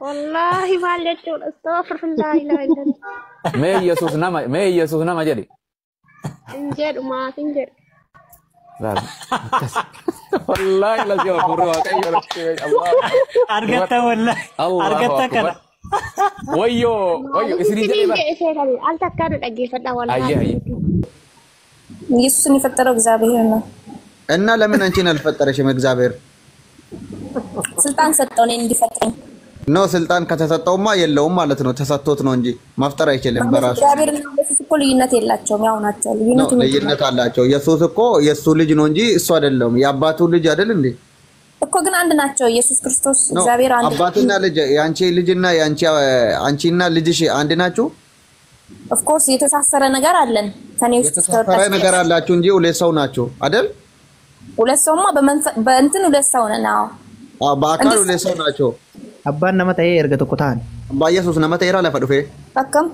والله ما لجوا استغفر الله لا إله إلا الله. ما يسوس نما جدي انجر ما تنجر. لا والله لا جو بروح الله أرجعت والله أرجعت كذا ويو اسري جدي بقى أنت كان أجي فدا والله. أيه ኢየሱስን የፈጠረው እግዚአብሔር ነው እና ለምን አንቺን አልፈጠረሽም እግዚአብሔር ስልጣን ሰጠው ነው እንዲፈጥረኝ ነው ስልጣን ከተሰጠውማ የለውም ማለት ነው ተሰጥቶት ነው እንጂ መፍጠር አይችልም በራሱ እግዚአብሔርና ኢየሱስ እኮ ልዩነት የላቸውም ያው ናቸው ልዩነት አላቸው ኢየሱስ እኮ የሱ ልጅ ነው እንጂ እሱ አይደለም የአባቱ ልጅ አይደል እንዴ እኮ ግን አንድ ናቸው ኢየሱስ ክርስቶስ እግዚአብሔር አንድ አባትና ልጅ ያንቺ ልጅና አንቺና ልጅሽ አንድ ናቸው ኦፍ ኮርስ የተሳሰረ ነገር አለን ከኔ ውስጥ የተሳሰረ ነገር አላችሁ እንጂ ሁለት ሰው ናቸው አይደል ሁለት ሰውማ በእንትን ሁለት ሰው ነን በአካል ሁለት ሰው ናቸው አባን ነመጣዬ እርገተ ቆታን አባ ኢየሱስ ነመጣዬ ራ ለፈዱፌ አከም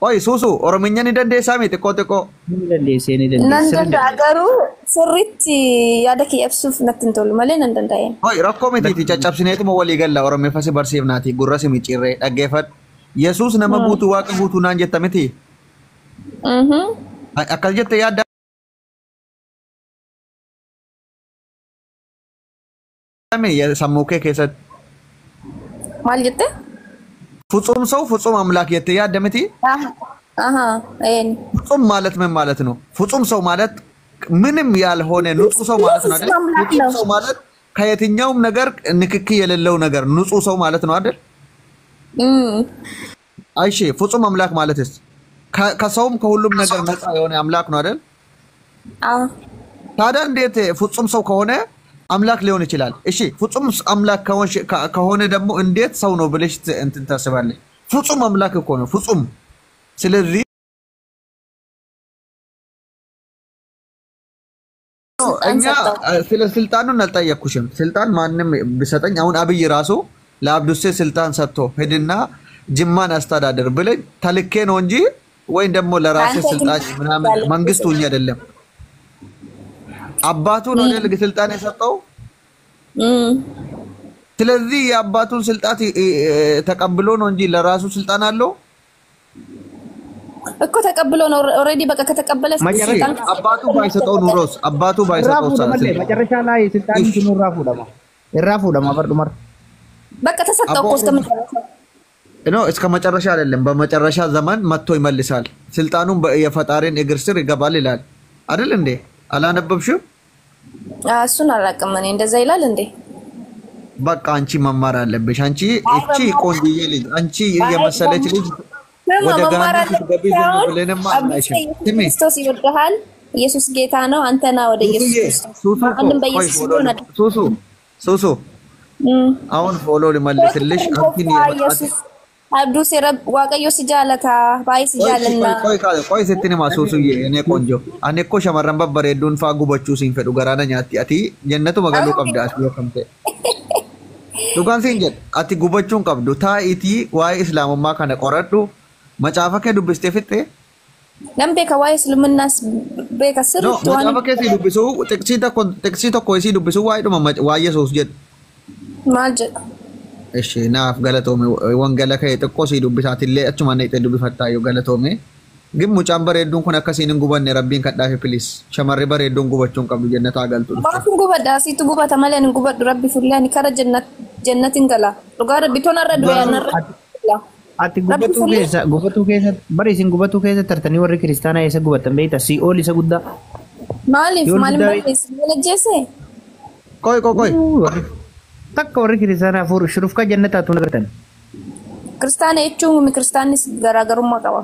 ኦይ ሱሱ ኦሮምኛን እንደንደሳሚ ጥቆ እንደንደሴኒ ነንደ አገሩ ስሪት ያደክ የብሱፍ ነትንቶል ማለን እንደንዳይ ኦይ ረኮሜቲ ጨጨብስኔት ሞወሊ ገላ ኦሮሜ ፈሲ በርሲብናቲ ጉራሲ ሚጭሬ ደገፈት ኢየሱስ ነመቡቱ ዋቅቡቱ ናን ጀተመቲ አካል ጀተ ያዳ የሰሙከ ከሰት ማልጀተ ፍጹም ሰው ፍጹም አምላክ ያደመቲ አይን ፍጹም ማለት ምን ማለት ነው ፍጹም ሰው ማለት ምንም ያልሆነ ንጹህ ሰው ማለት ነው አይደል ፍጹም ሰው ማለት ከየትኛውም ነገር ንክኪ የሌለው ነገር ንጹህ ሰው ማለት ነው አይደል አይሺ ፍጹም አምላክ ማለትስ ከሰውም ከሁሉም ነገር ነፃ የሆነ አምላክ ነው አይደል ታዲያ እንዴት ፍጹም ሰው ከሆነ አምላክ ሊሆን ይችላል እሺ ፍጹም አምላክ ከሆነ ደግሞ እንዴት ሰው ነው ብለሽ እንትን ታስባለሽ ፍጹም አምላክ እኮ ነው ፍጹም ስለዚህ እኛ ስለ ስልጣኑን አልጠየቅኩሽም ስልጣን ማንንም ቢሰጠኝ አሁን አብይ ራሱ ለአብዱሴ ስልጣን ሰጥቶ ሄድና ጅማን አስተዳደር ብለኝ ተልኬ ነው እንጂ ወይ ደግሞ ለራሴ ስልጣን ምናምን መንግስቱኝ አይደለም አባቱ ነው ለልግ ስልጣን የሰጠው ስለዚህ የአባቱን ስልጣን ተቀብሎ ነው እንጂ ለራሱ ስልጣን አለው እኮ ተቀብሎ ነው ኦሬዲ በቃ ከተቀበለ ስልጣን አባቱ ባይሰጠው ኑሮስ አባቱ ባይሰጠው መጨረሻ ላይ ስልጣን ሲኖር ራፉ ደማ በርዱማር በቃ ተሰጠው እኮ እስከ መጨረሻ አይደለም በመጨረሻ ዘመን መጥቶ ይመልሳል ስልጣኑን የፈጣሪን እግር ስር ይገባል ይላል አይደል እንዴ አላነበብሽም እሱን አላቀም እኔ እንደዛ ይላል እንዴ በቃ አንቺ መማር አለብሽ አንቺ እቺ ቆንጆዬ ልጅ አንቺ የመሰለች ልጅ ወደ ገሃነም ትገቢ ብለንማ አይሽም ክርስቶስ ይወድሃል ኢየሱስ ጌታ ነው አንተና ወደ ኢየሱስ አንድም በኢየሱስ ሱሱ አሁን ፎሎ ልመልስልሽ አንቺ ኢየሱስ አብዱ ሲረብ ዋቀዮ ሲጃለታ ባይ ሲጃለና ቆይ ስትኒ ማሱሱዬ እኔ ቆንጆ አኔ እኮ ሸመረን በበሬዱን ፋጉበቹ ሲንፈዱ ገራና ኛቲ አቲ ጀነቱ መገሉ ቀብዳስ ቢወከምቴ ዱጋን ሲንጀት አቲ ጉበቹን ቀብዱ ታኢቲ ዋይ እስላምማ ከነ ቆረዱ መጫፈከ ዱብስቴ ፍቴ ለምቤ ከዋይ እስልምናስ በከስር መጫፈከ ሲዱብሱ ጥቅሲ ተኮ ሲዱብሱ ዋይ ዱማ ዋይ ኢየሱስ ጀት ማጀ እሺ ናፍ ገለቶሜ ወንገለ ከየጥቆ ሲዱብሳትሌ አቹማ ነይ ተዱብ ፈታዩ ገለቶሜ ግን ሙጫን በሬዱን ኩን አከሲንን ጉበን ረቢን ከዳፊ ፕሊስ ሸመሪ በሬዱን ጉበቹን ቀብዱ ጀነት አገልጡ ባቱን ጉበዳ ሲቱ ጉበታ ማለን ጉበድ ረቢ ፉላኒ ከረ ጀነትን ገላ ዱጋር ቢቶና ረዱ ያነረ አቲ ጉበቱ ከሰ በሪሲን ጉበቱ ከሰ ተርተኒ ወሪ ክርስቲያና የሰ ጉበተን በይታ ሲኦል ይሰ ጉዳ ማሊፍ ማሊፍ ወለጀሰ ቆይ takka warri kiristaanaa fuuru shurufka jannataatu nagartan ክርስቲያና እቹም ክርስቲያንስ ገራገሩማ ቀባ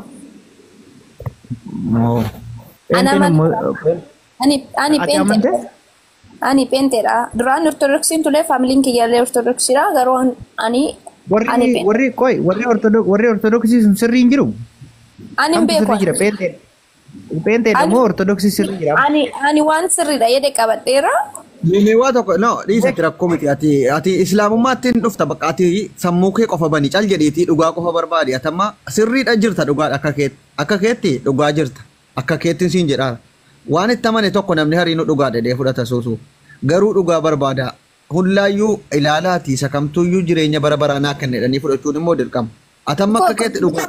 ani pentera duran orthodoxin tule family kiyalle orthodoxira garon ani warri orthodoxi sun sirri injiru ani beko pente demo orthodoxi sirri jira ani wan sirri da yede qabadera Mewa tokko no dhiisa rakkoo miti ati islaamummaattiin dhufta bakka ati sammuu kee qofa bani cal jedhiitii dhugaa qofa barbaadi atamma sirriidha jirta dhugaa akka keetti dhugaa jirta akka keettiin siin jedhaa waan itti amane tokko namni hariinu dhugaa dhedhee fudhata suusu garuu dhugaa barbaada hullaayyuu ilaalaati isa kamtuyyuu jireenya bara baraanaa kan jedhanii fudhachuun immoo dirqama. Atamma akka keetti dhugaa.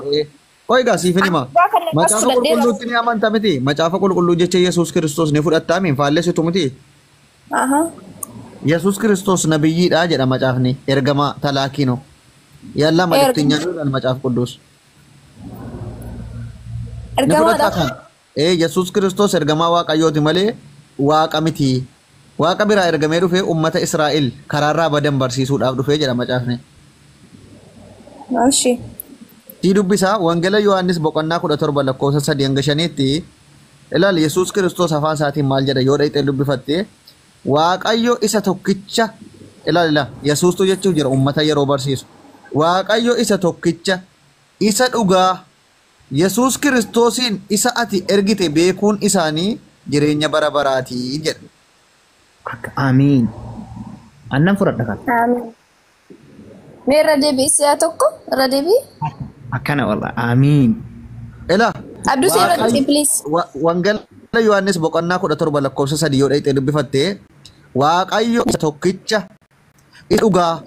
Qoy egaa siif hima. Macaafa qulqulluutti ni amanta miti. Macaafa qulqulluu jecha Yesuus Kiristoos ni fudhattaa min faallessitu miti. Yesuus Kiristoos nabiyyiidha jedha macaafni ergamaa talaakiino. Yalla mallattinyaan macaaf qudduus. Ergamaadha. Yesuus Kiristoos ergamaa Waaqayyooti malee Waaqa miti. Waaqa biraa ergamee dhufee uummata Israa'el karaarraa badan barsiisuudhaaf dhufee jedha macaafni. Maalshi. Tii dubbisaa Wangeela Yohaannis boqonnaa 17 lakkoofsa 3 hanga 5tti ilaal Yesuus Kiristoos afaan isaatiin maal jedha yoo dhaqxee dubbifatte Waaqayyo isa tokkicha ilaal Yesuustu jechuun jira uummata yeroo barsiisu. Waaqayyo isa tokkicha isa dhugaa Yesuus Kiristoosiin isa ati ergite beekuun isaanii jireenya bara baraatii jedha. Amiin. Annan fudhadha kan. Amiin. Mee irra deebii si'a tokko irra deebii. Akkana wallah. Amiin. Ela. Abduu si irra deebii please. Wangeela Yohaannis boqonnaa 17 lakkoofsa 3 yoo dhaqxee dubbifatte Waaqayyo isa tokkicha isa dhugaa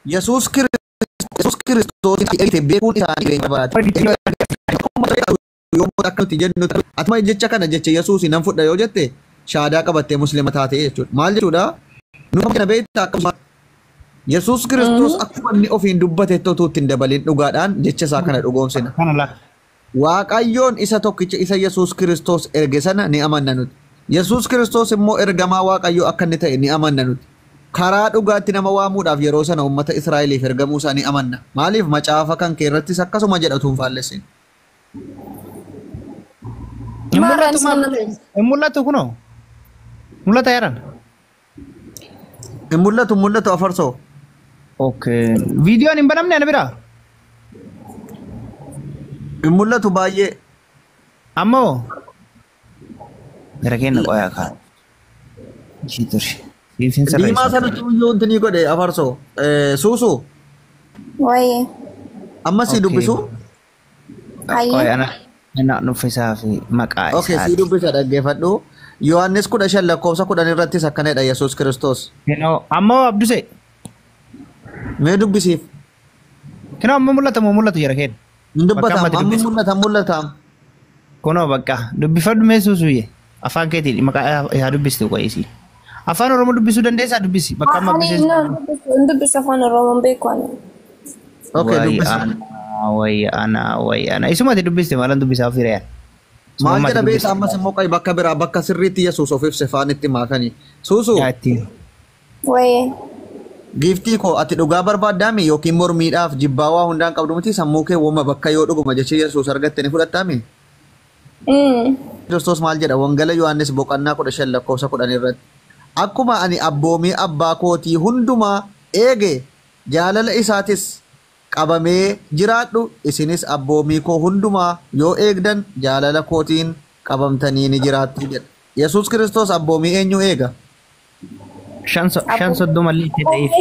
Yesuus Kiristoosiin ati ergite beekuun isaanii jireenya bara baraatii. Yommuu akkatti jennu atuma jecha kana jecha Yesuus nan fudha yoo jette shaadaa qabattee muslima taate jechuudha. Maal jechuudha? Nu kana beektaa akkasuma Yesuus Kiristoos akkuma inni ofiin dubbate totuu ittiin dabalin dhugaadhaan jecha isaa kana dhugoomsina. Waaqayyoon isa tokkicha isa Yesuus Kiristoos erge sana ni amanna nuti. Yesuus Kiristoos immoo ergamaa Waaqayyoo akka inni ta'e ni amanna nuti. Karaa dhugaatti nama waamuudhaaf yeroo sana uummata Israa'eliif ergamuu isaa ni amanna. Maaliif macaafa kan keerrattis akkasuma jedhatuun faallessin. Mul'atu kunoo. Mul'ata yaran. Mul'atu afarsoo. Okay. Viidiyoon hin banamne ana biraa. Mul'atu baay'ee. Ammoo. Gara kenna qoyaa kaan. Jiiturri. Diimaa sanatti iyyuu intinii godhe afarsoo. Suusuu. Waayee. Amma si dubbisu. Qoyaa ana nuffisaa fi maqaa isaa. Okay, si dubbisa dhaggeeffadhu. Yohaannis 15 lakkoofsa 10 irrattis akkanadha Yesuus Kiristoos. Ammoo Abdusee. Mee dubbisiif. Kinoo amma mul'atu jira kenna. Dubbataam amma mul'ataam. Kunoo bakka dubbifadhu mee suusuyye afaan keetiin maqaa yaa dubbistu qo'isi. Afaan Oromoo dubbisuu dandeessaa dubbisi bakka amma dubbisu afaan Oromoo beekwani. Okay, dubbisi. Wayyaana isumati dubbiste maalan dubbisaa ofii re'aan. Maal jedha beektaa ammas immoo qayi bakka biraa bakka sirriitti Yesuus of ibse faanitti maakanii. Suusuu. Wayee. Giiftii koo ati dhugaa barbaaddaami yookiin mormiidhaaf jibbaa waa hundaan qabdu miti sammuu kee wooma bakka yoo dhuguma jechee Yesuus argatte ni fudhattaami. Kiristoos maal jedha Wangeela Yohaannis boqonnaa 15 lakkoofsa 10 irratti. Akkuma ani abboomii abbaa kootii hundumaa eege jaalala isaatis qabamee jiraadhu isinis abboomii koo hundumaa yoo eegdan jaalala kootiin qabamtanii ni jiraattu jedha. Yesuus Kiristoos abboomii eenyu eega? Shan soddoma liitti ta'eef.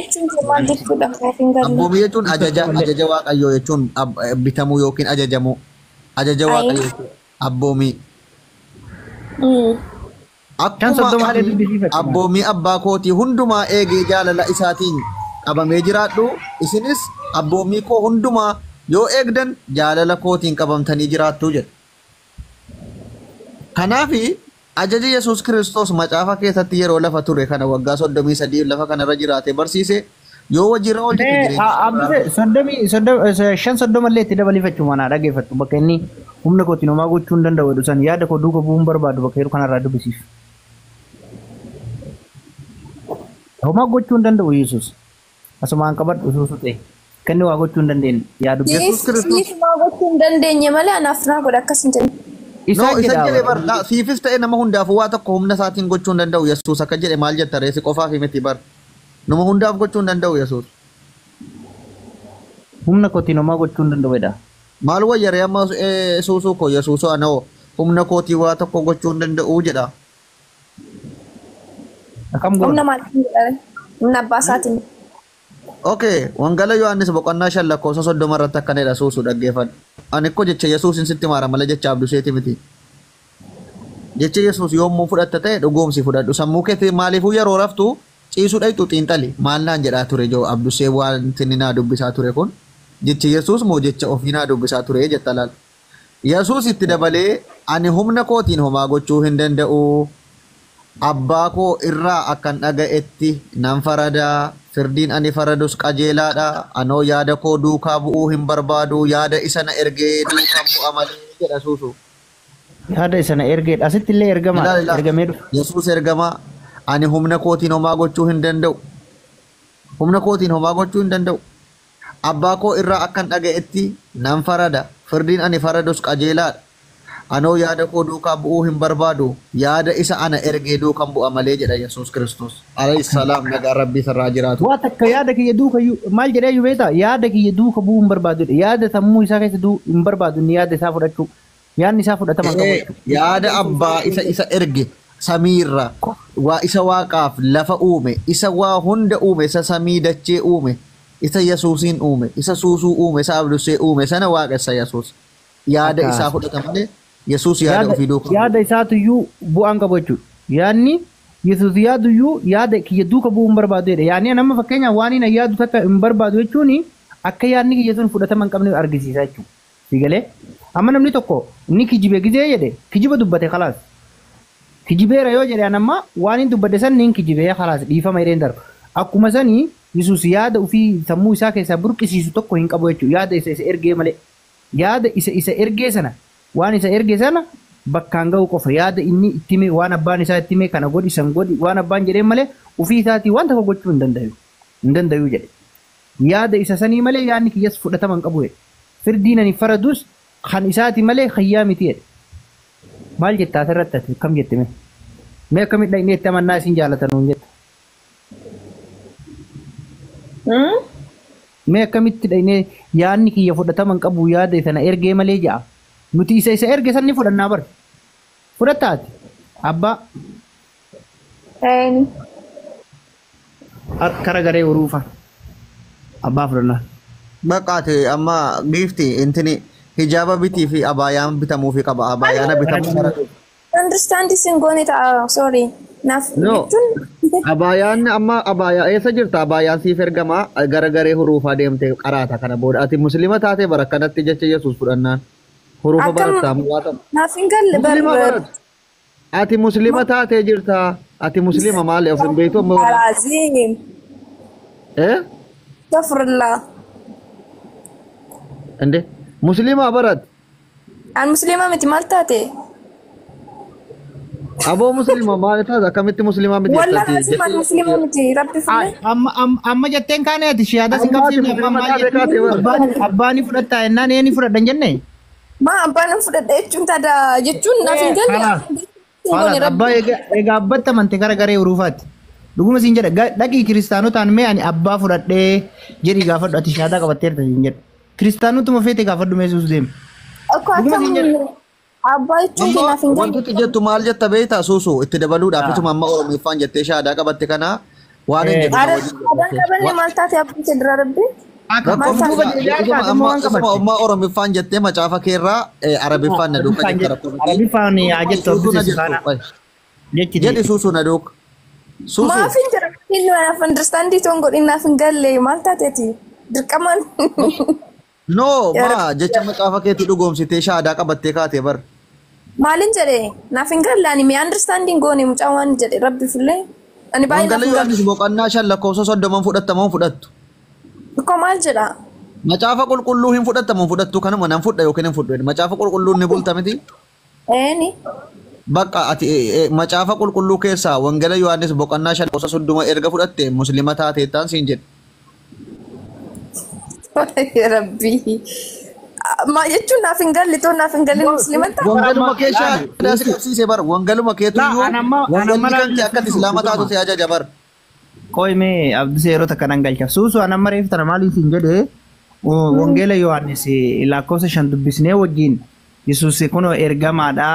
Abboomii jechuun ajaja Waaqayyoo jechuun bitamuu yookiin ajajamuu. Ajaja Waaqayyoo jechuun abboomii. Akkuma abboomii abbaa kootii hundumaa eegee jaalala isaatiin qabamee jiraadhu isinis abboomii koo hundumaa yoo eegdan jaalala kootiin qabamtanii jiraattu jedha. Kanaafi ajaji Yesuus Kiristoos macaafa keessatti yeroo lafa ture kana waggaa 33 lafa kanarra jiraate barsiise yoo wajjira hojjete shan soddomallee itti dabaliifachuu manaa dhaggeeffattu bakka inni humna kootiin homaa gochuu hin danda'u jedhu san yaada koo duuka bu'uun barbaadu bakka yeroo kanarraa dubbisiif. Homaa gochuu hin danda'u Yesuus. Asumaan qabadhu suusu ta'e. Kanni waa gochuu hin dandeenye yaadu. Yesuus Kiristoos waa gochuu hin dandeenye malee anaaf naa godha akkas hin jenne. Isa jedhee barda siifis ta'e nama hundaafuu waa tokko humna isaatiin gochuu hin danda'u Yesuus akka jedhe maal jetta reesi qofaaf miti bar. Nama hundaaf gochuu hin danda'u Yesuus. Humna kootiin homaa gochuu hin danda'u jedha. Maal wayyaree amma suusuu koo Yesuusoo anoo humna kootii waa tokko gochuu hin danda'u jedha. Akkam goona. Humna maaliif jedhame? Humna abbaa isaatiin. Okay, Wangeela Yohaannis boqonnaa 5 lakkoofsa 30 irratti akkanadha suusuu dhaggeeffadhu. Ani ko jecha Yesuusin sitti maara malee jecha Abduseeti miti. Jecha Yesuus yommuu fudhatta ta'e dhugoomsi fudhadhu. Sammuu keetii maaliifuu yeroo raftu ciisuu dhayxu xiinxali maal naan jedhaa ture joo abdusee wanti inni naa dubbisaa ture kun jechi Yesuus moo jecha ofii naa dubbisaa ture jetta laal. Yesuus itti dabalee ani humna kootiin homaa gochuu hin danda'u abbaa koo irraa akkan dhaga'etti nan faradaa firdiin ani faradus qajeelaadha anoo yaada koo duukaa bu'uu hin barbaadu yaada isa na ergee duukaa bu'a malee jedha suusu. Yaada isa na ergee asitti illee ergamee dhufa. Yesuus ergama ani humna kootiin homaa gochuu hin danda'u. Humna kootiin homaa gochuu hin danda'u. Abbaa koo irraa akkan dhaga'etti nan farada. Firdiin ani faradus qajeelaadha. Anoo yaada koo duukaa bu'uu hin barbaadu. Yaada isa ana ergee duukan bu'a malee jedha Yesuus Kiristoos. Alayhi salaam nagaa rabbii sarraa jiraatu. Waa takka yaada kiyya duuka maal jedhee beektaa yaada kiyya duuka bu'uu hin barbaadudha. Yaada sammuu isaa keessa hin barbaadu inni yaada isaa fudhachuu. Yaadni isaa fudhatama qabu. Yaada abbaa isa erge samiirra waa isa waaqaaf lafa uume isa waa hunda uume isa samii dachee uume isa Yesuusiin uume isa suusuu uume isa abdusee uume sana waaqessa Yesuus. Yaada isaa fudhatamne Yesuus yaada ofii duuka. Yaada isaatuyyuu bu'aan qabu jechuudha. Yaadni Yesuus yaaduyyuu yaada kiyya duuka bu'uu hin barbaadudha. Yaadni nama fakkeenyaaf waan inni yaadu takka hin barbaadu jechuun akka yaadni kiyya sun fudhatama hin qabne argisiisa jechuudha. Sigalee amma namni tokko inni kijibee gizee jedhe kijiba dubbate khalaas. Kijibeera yoo jedhe anamma waan inni dubbate san niin kijibee khalaas dhiifama jedheen darba. Akkuma sanii Yesuus yaada ofii sammuu isaa keessaa burqisiisu tokko hin qabu jechuudha. Yaada isa ergee malee. Yaada isa ergee sana waan isa ergee sana bakkaan ga'u qofa yaada inni itti hime waan abbaan isaa itti hime kana godhi san godhi waan abbaan jedheen malee ofii isaatii waan tokko gochuu hin danda'u. Hin danda'u jedhe. Yaada isa sanii malee yaadni kiyyas fudhatama hin qabu jedhe. Firdiin ani faradus kan isaati malee khayyaa miti jedhe. Maal jettaa asirratti ati kam jette mee? Mee akkamitti dhaqnee itti amannaa isin jaalatan nuun jetta? Mee akkamitti dhaqnee yaadni kiyya fudhatama hin qabu yaada sana ergee malee ja'a. Nuti isa erge san ni fudhannaa bar. Fudhattaati. Abbaa. Kara garee uruufa. Abbaa fudhannaa. Baqaate amma giifti intini hijaaba bitii fi abaayaan bitamuu fi qaba abaayaana bitamuu. Understand this in going sorry. Naaf abaayaan amma abaayaa eessa jirta abaayaan siif ergama gara garee huruufaa deemte qaraata kana booda ati muslima taate bara kanatti jecha Yesuus fudhannaan huruufa barattaa muwaata. Naaf hin galle barbaadu. Ati muslima taate jirta ati muslima maal of hin beektu amma. Azim. Astaghfirullah. Ande muslima barat. An muslima miti maal taate? Abo muslima maal taate akkamitti muslima miti? Wallahi asiman muslima miti rabbi fulle. Amma jetteen kaane ati shiyaada si qabsiifne abbaani fudhatta ennaan eeni fudhadhan jenne? Ma abbaan fudhadha jechuun taada jechuun naaf hin galle. Abbaa egaa abbatti amante gara garee uruufaatti. Dhuguma siin jedha dhaqii kiristaanotaan mee ani abbaa fudhadhee jedhi gaafadhu ati shiyaada qabatteerta siin jedha. Kiristaanotuma feete gaafadhu mee suus deemu. Abbaa jechuun naaf hin galle. Wanti jettu maal jetta beektaa suusu itti dabaluudhaaf ituma amma Oromiffaan jettee shaadaa qabatte kana waan hin jettu. Aadaan qabanne maal taate abbaan jedhira rabbi. Amma Oromiffaan jettee macaafa keerraa Arabiffaan na duuka jetta rakkoo. Arabiffaan yaa jettu obbisiisu kana. Jedhi suusu na duuka. Maaf hin jira. Inni naaf understandii toon godhin naaf hin galle maal taateeti dirqaman. No ma jecha macaafa keetti dhugoomsitee shaadaa qabattee kaatee bar. Maalin jedhe naaf hin galle ani mi understanding goone mucaa waan jedhe rabbi fulle. Ani baay'ee naaf hin galle. Boqonnaa 5 lakkoofsa 30 fudhattamoo fudhattu. Ko maal jedha? Macaafa qulqulluu hin fudhattamoo fudhattu kanuma nan fudha yookiin hin fudhu. Macaafa qulqulluu ni bulta miti? Ni. Bakka ati macaafa qulqulluu keessaa wangeela Yohaannis boqonnaa 5 lakkoofsa 30 erga fudhatte muslima taateettaan siin jedhe. Rabbi. Ma jechuun naaf hin galle toon naaf hin galle muslima taate. Wangeeluma keessaa daasiifsiisee bar wangeeluma keetuyyuu wangeelli kan kee akka islaama taatu si ajaja bar. Qoyme abdii yeroo takka nan galcha. Suusu anamma reef tana maaliif hin jedhe wangeela Yohaannis lakkoofsa 5 dubbisnee wajjin Yesuus kun ergamaadha.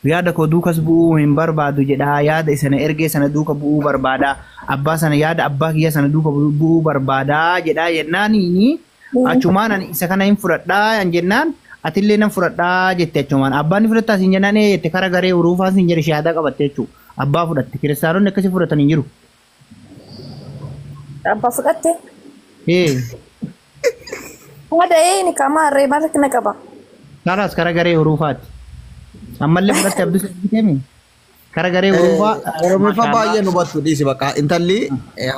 Yaada koo duukas bu'uu hin barbaadu jedha. Yaada isa na ergee sana duuka bu'uu barbaada. Abbaa sana yaada abbaa kiyya sana duuka bu'uu barbaada jedha jennaani. Achumaan ani isa kana hin fudhadhaa jennaan atillee nan fudhadhaa jette achumaan. Abbaan ni fudhattaa siin jennaan jette kara garee uruufaa siin jedhe shahaadaa qabatte jechuudha. Abbaa fudhatte kiristaanonni akkasii fudhatan hin jiru. Apa fudhatte? Eh, Wada ni kama ree maal kana qaba. karas karagaree hurufaati. Ammallee fudhatte abduu seetemi. Karagaree hurufaa. Oromifa baay'ee nu battu dhiisi bakka intalli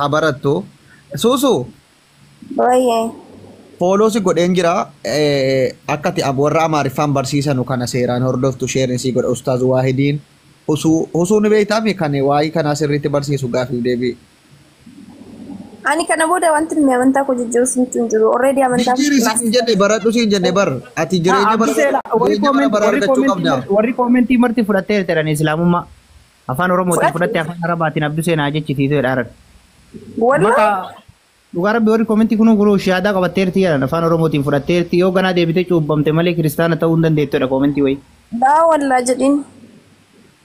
habarattu suusu Baay'ee. fooloosi godheen jira akkati warra amaariffaan barsiisanu kana seeraan hordoftu sheerinsii godha ustaaz waahidiin usuu ni beeytaami kan waa'ii kanaa sirriitti barsiisu gaafiif deebii. Ani kana booda wanti inni amantaa koo jijjiiru sun jiru. Already amantaa Siin jenne baradhu siin jenne bar ati jireenya bara argachuu qabda. Warri koomentii marti fudhattee jiran islaamummaa afaan oromootiin fudhattee afaan arabaatiin abduu seenaa jechitiisee dhaaran. Walaa. Dhugaa rabbi warri koomentii kun guruu shahaadaa qabatteerti jedhan afaan oromootiin fudhatteerti yoo ganaa deebitee cuubbamte malee kiristaana ta'uu hin dandeettudha koomentii wayii. Daa wallaa jedhin.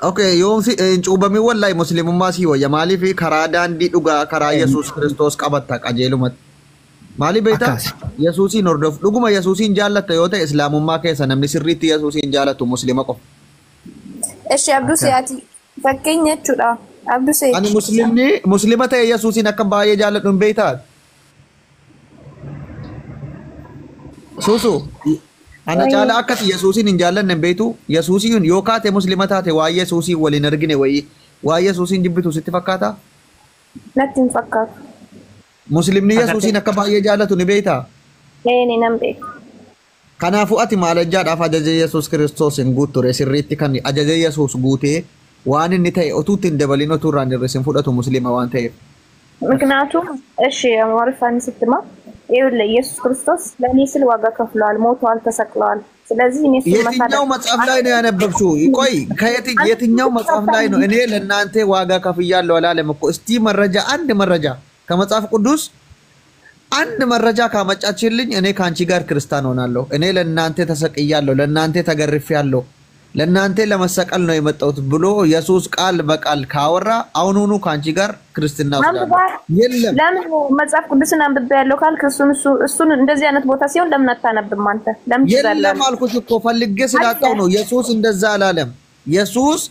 Okay, yoom si cuubamii wallahi muslimummaa si wayya maaliif karaa daandii dhugaa karaa Yesuus Kiristoos qabatta qajeelumatti. Maali beektaa? Yesuusiin hordof dhuguma Yesuusiin jaallatta yoo ta'e islaamummaa keessa namni sirriitti Yesuusiin jaallatu muslima qofa. Eshi Abduu Seyaati fakkeenya jechuudha. Abduu Seyaati. Ani muslima ta'e Yesuusiin akka baay'ee jaalladhu hin beektaa? Suusu. Ana caala akkati Yesuusiin hin jaallanne hin beektu Yesuusiin yoo kaate muslima taate waa'ee Yesuusiin waliin argine wayii waa'ee Yesuusiin jibbitu sitti fakkaata? Natti hin fakkaatu. Muslimni Yesuusiin akka baay'ee jaallatu ni beektaa? Ni nan beeka. Kanaafuu ati maal ajjaadhaaf ajaja Yesuus Kiristoos hin guutture sirriitti kan ajaja Yesuus guutee waan inni ta'e otuutti hin dabalin otuu irraan hir'isin fudhatu muslima waan ta'eef. ምክንያቱም እሺ አማርፋን ስትማ ይኸውልህ ኢየሱስ ክርስቶስ ለእኔ ስል ዋጋ ከፍሏል፣ ሞቷል፣ ተሰቅሏል። ስለዚህ እኔ የትኛው መጽሐፍ ላይ ነው ያነበብሽው? ቆይ የትኛው መጽሐፍ ላይ ነው? እኔ ለእናንተ ዋጋ ከፍያለሁ አላለም እኮ። እስቲ መረጃ አንድ መረጃ ከመጽሐፍ ቅዱስ አንድ መረጃ ካመጫችልኝ እኔ ካንቺ ጋር ክርስቲያን ሆናለሁ። እኔ ለእናንተ ተሰቅያለሁ፣ ለእናንተ ተገርፌያለሁ፣ ለእናንተ ለመሰቀል ነው የመጣሁት ብሎ ኢየሱስ ቃል በቃል ካወራ አሁኑኑ ካንቺ ጋር ክርስትና ወስዳለሁ። የለም ለምን መጽሐፍ ቅዱስን አንብቤ ያለው ካልክ እሱን እንደዚህ አይነት ቦታ ሲሆን ለምን አታነብም አንተ? ለምን ትላለህ? የለም አልኩሽ እኮ ፈልጌ ስላጣው ነው። ኢየሱስ እንደዛ አላለም። ኢየሱስ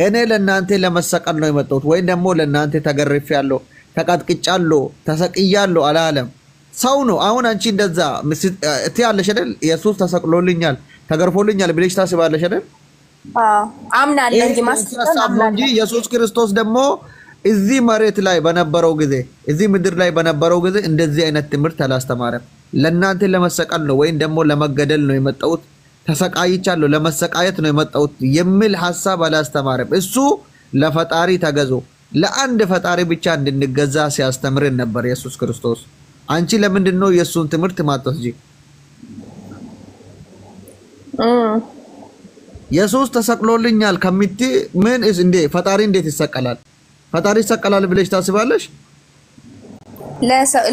እኔ ለእናንተ ለመሰቀል ነው የመጣሁት ወይ ደግሞ ለእናንተ ተገርፌያለሁ፣ ተቀጥቅጫለሁ፣ ተሰቅያለሁ አላለም። ሰው ነው። አሁን አንቺ እንደዛ ትያለሽ አይደል? ኢየሱስ ተሰቅሎልኛል፣ ተገርፎልኛል ብለሽ ታስባለሽ አይደል? አምናለሁ እንጂ ማስተሳሰብ እንጂ ኢየሱስ ክርስቶስ ደግሞ እዚህ መሬት ላይ በነበረው ጊዜ እዚህ ምድር ላይ በነበረው ጊዜ እንደዚህ አይነት ትምህርት አላስተማረም። ለእናንተ ለመሰቀል ነው ወይም ደግሞ ለመገደል ነው የመጣሁት፣ ተሰቃይቻለሁ፣ ለመሰቃየት ነው የመጣሁት የሚል ሐሳብ አላስተማረም። እሱ ለፈጣሪ ተገዙ፣ ለአንድ ፈጣሪ ብቻ እንድንገዛ ሲያስተምርን ነበር ኢየሱስ ክርስቶስ። አንቺ ለምንድን ነው የሱን ትምህርት ማጥተጂ? ኢየሱስ ተሰቅሎልኛል ከሚት ምን እንዴ ፈጣሪ እንዴት ይሰቀላል? ፈጣሪ ይሰቀላል ብለሽ ታስባለሽ?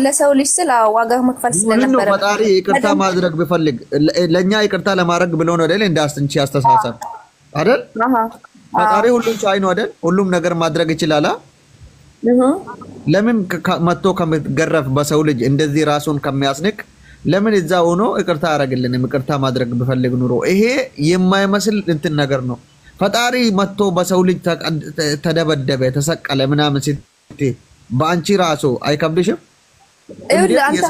ለሰው ልጅ ስለ ዋጋ መክፈል ስለነበረ ፈጣሪ ይቅርታ ማድረግ ቢፈልግ ለኛ ይቅርታ ለማድረግ ብሎ ነው አይደል? እንዳስተንቺ አስተሳሰብ አይደል? ፈጣሪ ሁሉን ቻይ ነው አይደል? ሁሉም ነገር ማድረግ ይችላል። ለምን መጥቶ ከመገረፍ በሰው ልጅ እንደዚህ ራሱን ከሚያስንቅ ለምን እዛ ሆኖ ይቅርታ ያደርግልንም? ይቅርታ ማድረግ ቢፈልግ ኑሮ ይሄ የማይመስል እንትን ነገር ነው። ፈጣሪ መጥቶ በሰው ልጅ ተደበደበ፣ ተሰቀለ ምናምን ሲት በአንቺ ራሱ አይከብድሽም? አንተ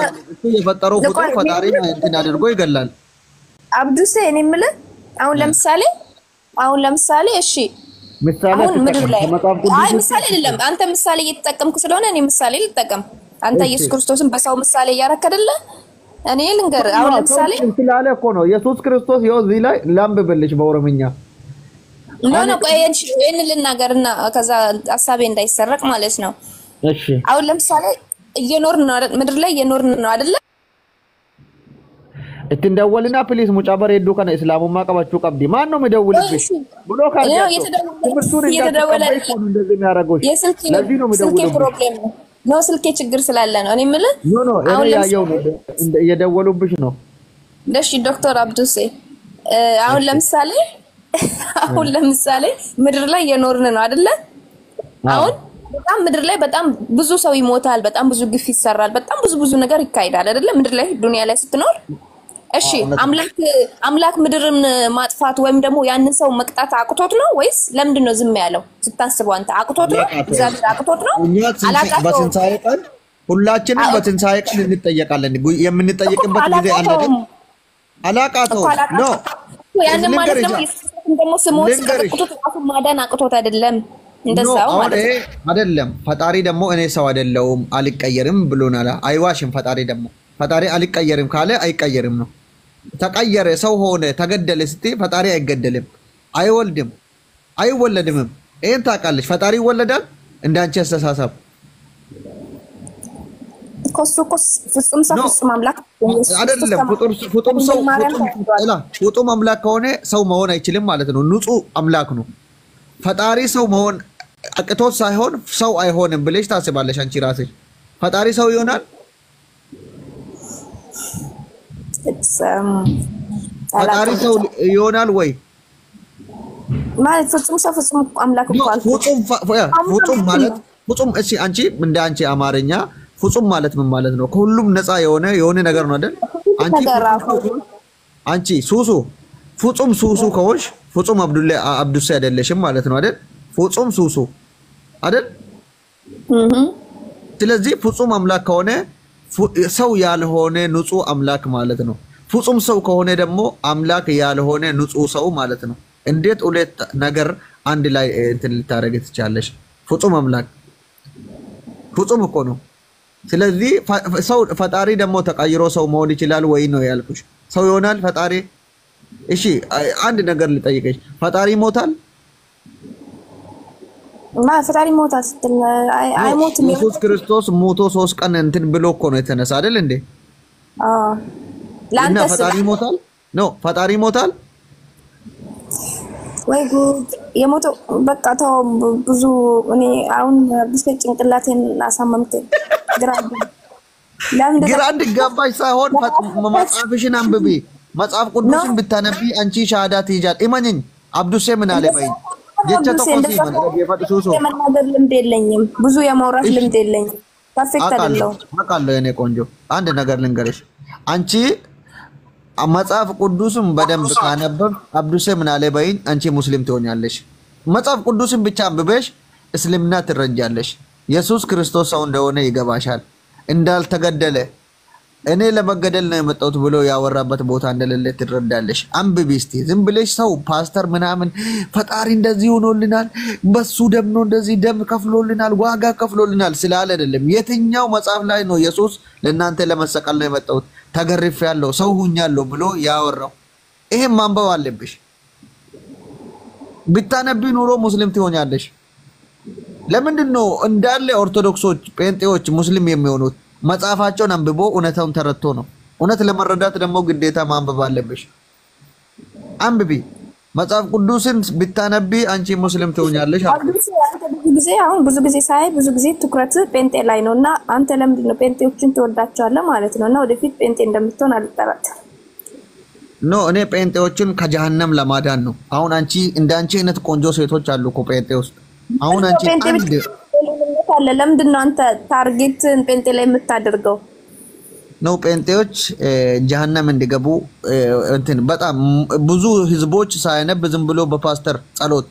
የፈጠረው ፍጡር ፈጣሪ እንትን አድርጎ ይገላል። አብዱሴ እኔ የምልህ አሁን ለምሳሌ እሺ ምሳሌ ምድር ላይ አይ ምሳሌ አይደለም። አንተ ምሳሌ እየተጠቀምኩ ስለሆነ እኔ ምሳሌ ልጠቀም። አንተ ኢየሱስ ክርስቶስን በሰው ምሳሌ እያረከደለ እኔ ልንገር። አሁን ለምሳሌ ስላለ እኮ ነው ኢየሱስ ክርስቶስ ይኸው እዚህ ላይ ላምብብልሽ በኦሮምኛ ኖ ቆየሽ እኔ ልናገርና ከዛ ሐሳቤ እንዳይሰረቅ ማለት ነው። እሺ አሁን ለምሳሌ እየኖርን ነው አይደል? ምድር ላይ እየኖርን ነው አይደል? እትንደወልና ፕሊስ ሙጫ በሬዱ ከነ እስላሙማ ቀባችሁ ቀብዲ ማን ነው የሚደውልብሽ ብሎ ካለ እየተደወለ እንደዚህ የሚያደርገው ለዚህ ነው የሚደውልብሽ። ፕሮብሌም ነው ስልኬ ችግር ስላለ ነው። እኔ የምልህ ኖ እኔ ያየው ነው እየደወሉብሽ ነው። እሺ ዶክተር አብዱሴ አሁን ለምሳሌ ምድር ላይ እየኖርን ነው አይደል? አሁን በጣም ምድር ላይ በጣም ብዙ ሰው ይሞታል፣ በጣም ብዙ ግፍ ይሰራል፣ በጣም ብዙ ነገር ይካሄዳል አይደል? ምድር ላይ ዱንያ ላይ ስትኖር እሺ አምላክ ምድርን ማጥፋት ወይም ደግሞ ያንን ሰው መቅጣት አቅቶት ነው ወይስ ለምንድን ነው ዝም ያለው? ስታስበው አንተ አቅቶት ነው? እግዚአብሔር አቅቶት ነው? አላቃተው ሁላችንም በትንሣኤ ቀን እንጠየቃለን። የምንጠየቅበት ጊዜ አለ አይደል? አላቃተውም ነው ያንን ማለት ነው። ደግሞ ስሞት ስቀጥቅጡት ራሱን ማዳን አቅቶት አይደለም እንደዛው ማለት ነው አይደለም። ፈጣሪ ደግሞ እኔ ሰው አይደለሁም አልቀየርም ብሎናል። አይዋሽም። ፈጣሪ አልቀየርም ካለ አይቀየርም ነው። ተቀየረ ሰው ሆነ ተገደለ ስትይ ፈጣሪ አይገደልም፣ አይወልድም፣ አይወለድም። ይሄን ታውቃለች። ፈጣሪ ይወለዳል እንዳንቺ አስተሳሰብ ኮስኮስ ፍጹም ሰው ፍጹም አምላክ አይደለም። ፍጹም ሰው ፍጹም አምላክ ከሆነ ሰው መሆን አይችልም ማለት ነው። ንጹህ አምላክ ነው። ፈጣሪ ሰው መሆን አቅቶት ሳይሆን ሰው አይሆንም ብለሽ ታስባለሽ አንቺ ራስሽ። ፈጣሪ ሰው ይሆናል? ፈጣሪ ሰው ይሆናል ወይ? ማለት ፍጹም ሰው ፍጹም አምላክ እንኳን ፍጹም ማለት ፍጹም እሺ፣ አንቺ እንደ አንቺ አማርኛ ፍጹም ማለት ምን ማለት ነው? ከሁሉም ነፃ የሆነ ነገር ነው አይደል? አንቺ ሱሱ ፍጹም ሱሱ ከሆንሽ ፍጹም አብዱሴ አይደለሽም ማለት ነው አይደል? ፍጹም ሱሱ አይደል? ስለዚህ ፍጹም አምላክ ከሆነ ሰው ያልሆነ ንጹህ አምላክ ማለት ነው። ፍጹም ሰው ከሆነ ደግሞ አምላክ ያልሆነ ንጹህ ሰው ማለት ነው። እንዴት ሁለት ነገር አንድ ላይ እንትን ልታረግ ትችላለሽ? ፍጹም አምላክ ፍጹም እኮ ነው። ስለዚህ ሰው ፈጣሪ ደግሞ ተቀይሮ ሰው መሆን ይችላል ወይ ነው ያልኩሽ? ሰው ይሆናል ፈጣሪ? እሺ አንድ ነገር ልጠይቅሽ፣ ፈጣሪ ይሞታል? ፈጣሪ ይሞታል ስትል አይሞትም። ኢየሱስ ክርስቶስ ሞቶ 3 ቀን እንትን ብሎ እኮ ነው የተነሳ አይደል እንዴ? እና ፈጣሪ ይሞታል? ነው ፈጣሪ ይሞታል? ወይ ጉድ! የሞተው በቃ ተው። ብዙ እኔ አሁን ብስጭት ጭንቅላቴን አሳመምከኝ። ግራ እንድጋባሽ ሳይሆን መጽሐፍሽን አንብቢ። መጽሐፍ ቅዱስን ብታነቢ አንቺ ሻሃዳ ትይዣል። እመኝኝ። አብዱሴ ምን አለ በይ የመናገር ልምድ የለኝም፣ ብዙ የማውራት ልምድ የለኝም። ፐርፌክት አይደለሁ። አውቃለሁ የኔ ቆንጆ። አንድ ነገር ልንገርሽ። አንቺ መጽሐፍ ቅዱስን በደንብ ካነበብ አብዱሴ ምን አለ በይ አንቺ ሙስሊም ትሆኛለሽ። መጽሐፍ ቅዱስን ብቻ አንብበሽ እስልምና ትረጃለሽ። ኢየሱስ ክርስቶስ ሰው እንደሆነ ይገባሻል። እንዳልተገደለ እኔ ለመገደል ነው የመጣሁት ብሎ ያወራበት ቦታ እንደሌለ ትረዳለሽ። አንብቢ እስቲ። ዝም ብለሽ ሰው ፓስተር ምናምን ፈጣሪ እንደዚህ ሆኖልናል፣ በሱ ደም ነው እንደዚህ ደም ከፍሎልናል፣ ዋጋ ከፍሎልናል ስላለ አይደለም። የትኛው መጽሐፍ ላይ ነው ኢየሱስ ለእናንተ ለመሰቀል ነው የመጣሁት ተገርፌያለሁ ሰው ሁኛለሁ ብሎ ያወራው? ይሄን ማንበብ አለብሽ። ብታነቢ ኑሮ ሙስሊም ትሆኛለሽ። ለምንድን ነው እንዳለ ኦርቶዶክሶች ጴንጤዎች ሙስሊም የሚሆኑት? መጽሐፋቸውን አንብቦ እውነታውን ተረድቶ ነው። እውነት ለመረዳት ደግሞ ግዴታ ማንበብ አለብሽ። አንብቢ። መጽሐፍ ቅዱስን ብታነቢ አንቺ ሙስሊም ትሆኛለሽ። ብዙ ጊዜ ሳይ ብዙ ጊዜ ትኩረት ጴንጤ ላይ ነውና አንተ ለምንድን ነው ጴንጤዎችን ትወዳቸዋለህ ማለት ነውና ወደፊት ጴንጤ እንደምትሆን አልጠራጠርም። ኖ እኔ ጴንጤዎችን ከጀሃነም ለማዳን ነው። አሁን አንቺ እንዳንቺ አይነት ቆንጆ ሴቶች አሉ እኮ ጴንጤ ውስጥ። አሁን አንቺ አንድ ለምንድን ነው አንተ ታርጌትን ጴንጤ ላይ የምታደርገው? ነው ጴንጤዎች ጀሃነም እንዲገቡ እንትን በጣም ብዙ ህዝቦች ሳይነብ ዝም ብሎ በፓስተር ጸሎት